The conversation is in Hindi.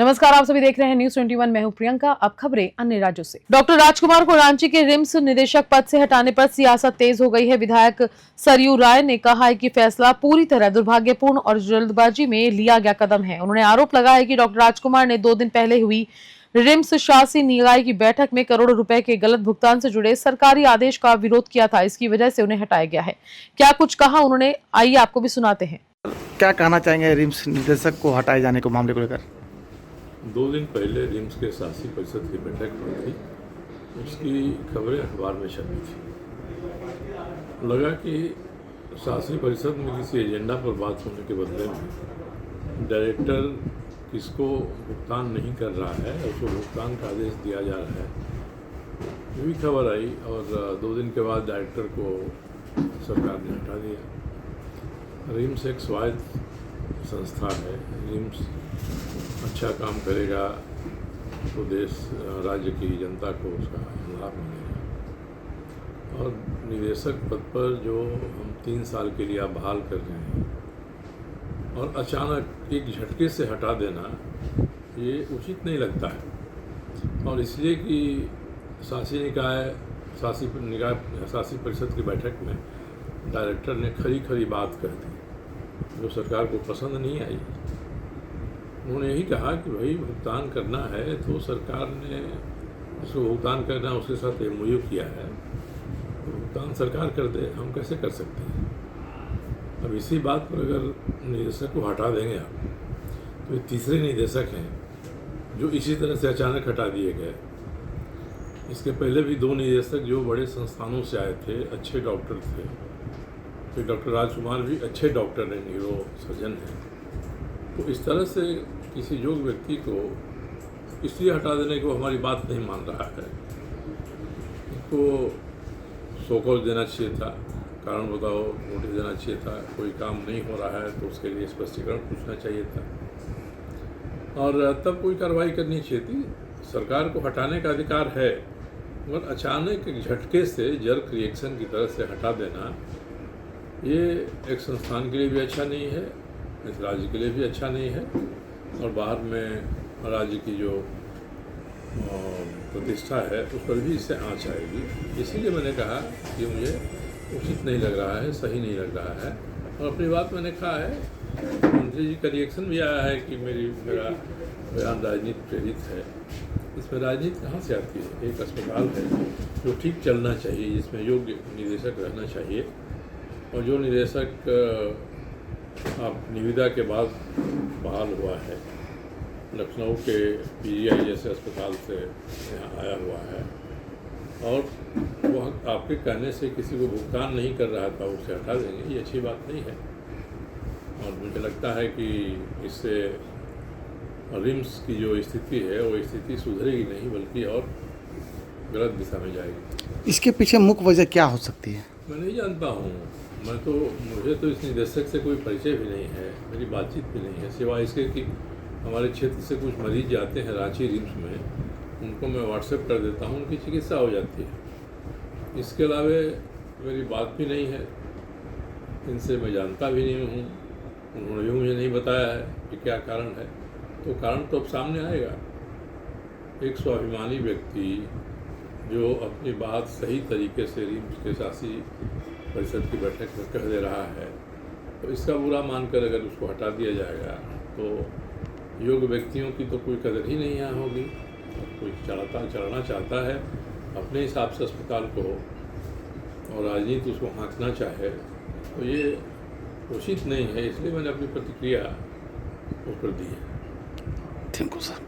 नमस्कार, आप सभी देख रहे हैं न्यूज 21। मैं हूं प्रियंका। अब खबरें अन्य राज्यों से। डॉक्टर राजकुमार को रांची के रिम्स निदेशक पद से हटाने पर सियासत तेज हो गई है। विधायक सरयू राय ने कहा है कि फैसला पूरी तरह दुर्भाग्यपूर्ण और जल्दबाजी में लिया गया कदम है। उन्होंने आरोप लगाया है कि डॉक्टर राजकुमार ने 2 दिन पहले हुई रिम्स शासी निकाय की बैठक में करोड़ों रुपए के गलत भुगतान से जुड़े सरकारी आदेश का विरोध किया था। इसकी वजह से उन्हें हटाया गया है। क्या कुछ कहा उन्होंने, आइए आपको भी सुनाते हैं। क्या कहना चाहेंगे रिम्स निदेशक को हटाए जाने को मामले को लेकर? 2 दिन पहले रिम्स के शासी परिषद की बैठक हुई थी, उसकी खबरें अखबार में छपी थी। लगा कि शासी परिषद में किसी एजेंडा पर बात होने के बदले में डायरेक्टर किसको भुगतान नहीं कर रहा है, उसको भुगतान का आदेश दिया जा रहा है, ये भी खबर आई। और 2 दिन के बाद डायरेक्टर को सरकार ने हटा दिया। रिम्स एक स्वायत्त संस्था है। रिम्स अच्छा काम करेगा तो देश राज्य की जनता को उसका लाभ मिलेगा। और निदेशक पद पर जो हम 3 साल के लिए बहाल कर रहे हैं और अचानक एक झटके से हटा देना, ये उचित नहीं लगता है। और इसलिए कि शासी परिषद की बैठक में डायरेक्टर ने खरी बात कह दी जो सरकार को पसंद नहीं आई। उन्होंने यही कहा कि भाई भुगतान करना है तो सरकार ने उसको भुगतान करना, उसके साथ MOU किया है तो भुगतान सरकार कर दे, हम कैसे कर सकते हैं। अब इसी बात पर अगर निदेशक को हटा देंगे आप, तो ये तीसरे निदेशक हैं जो इसी तरह से अचानक हटा दिए गए। इसके पहले भी 2 निदेशक जो बड़े संस्थानों से आए थे, अच्छे डॉक्टर थे। फिर डॉक्टर राजकुमार भी अच्छे डॉक्टर हैं, न्यूरो सर्जन हैं। तो इस तरह से किसी योग्य व्यक्ति को इसलिए हटा देने को हमारी बात नहीं मान रहा है। इनको शोकॉज देना चाहिए था, कारण बताओ नोटिस देना चाहिए था। कोई काम नहीं हो रहा है तो उसके लिए स्पष्टीकरण पूछना चाहिए था और तब कोई कार्रवाई करनी चाहिए थी। सरकार को हटाने का अधिकार है, मगर अचानक एक झटके से जर्क रिएक्शन की तरह से हटा देना, ये एक संस्थान के लिए भी अच्छा नहीं है, इस राज्य के लिए भी अच्छा नहीं है और बाहर में राज्य की जो प्रतिष्ठा है उस पर भी इससे आँच आएगी। इसीलिए मैंने कहा कि मुझे उचित नहीं लग रहा है, सही नहीं लग रहा है। और अपनी बात मैंने कहा है, मंत्री जी का रिएक्शन भी आया है कि मेरा बयान राजनीति प्रेरित है। इसमें राजनीति कहाँ से आती है? एक अस्पताल है जो ठीक चलना चाहिए, जिसमें योग्य निदेशक रहना चाहिए और जो निदेशक आप निविदा के बाद बहाल हुआ है, लखनऊ के PGI जैसे अस्पताल से यहाँ आया हुआ है और वह आपके कहने से किसी को भुगतान नहीं कर रहा था, उसे हटा देंगे, ये अच्छी बात नहीं है। और मुझे लगता है कि इससे रिम्स की जो स्थिति है वो स्थिति सुधरेगी नहीं, बल्कि और गलत दिशा में जाएगी। इसके पीछे मुख्य वजह क्या हो सकती है? मैं नहीं जानता हूँ। मुझे तो इस निदेशक से कोई परिचय भी नहीं है, मेरी बातचीत भी नहीं है, सिवाय इसके कि हमारे क्षेत्र से कुछ मरीज जाते हैं रांची रिम्स में, उनको मैं व्हाट्सएप कर देता हूँ, उनकी चिकित्सा हो जाती है। इसके अलावा मेरी बात भी नहीं है, इनसे मैं जानता भी नहीं हूँ, उन्होंने भी मुझे नहीं बताया है कि क्या कारण है। तो कारण तो अब सामने आएगा। एक स्वाभिमानी व्यक्ति जो अपनी बात सही तरीके से रिम्स के शासी परिषद की बैठक में कह दे रहा है, तो इसका बुरा मानकर अगर उसको हटा दिया जाएगा तो योग्य व्यक्तियों की तो कोई कदर ही नहीं यहाँ होगी। कोई चलाना चाहता है अपने हिसाब से अस्पताल को और राजनीति उसको हाँकना चाहे, तो ये उचित नहीं है। इसलिए मैंने अपनी प्रतिक्रिया उस पर दी है। Thank you sir.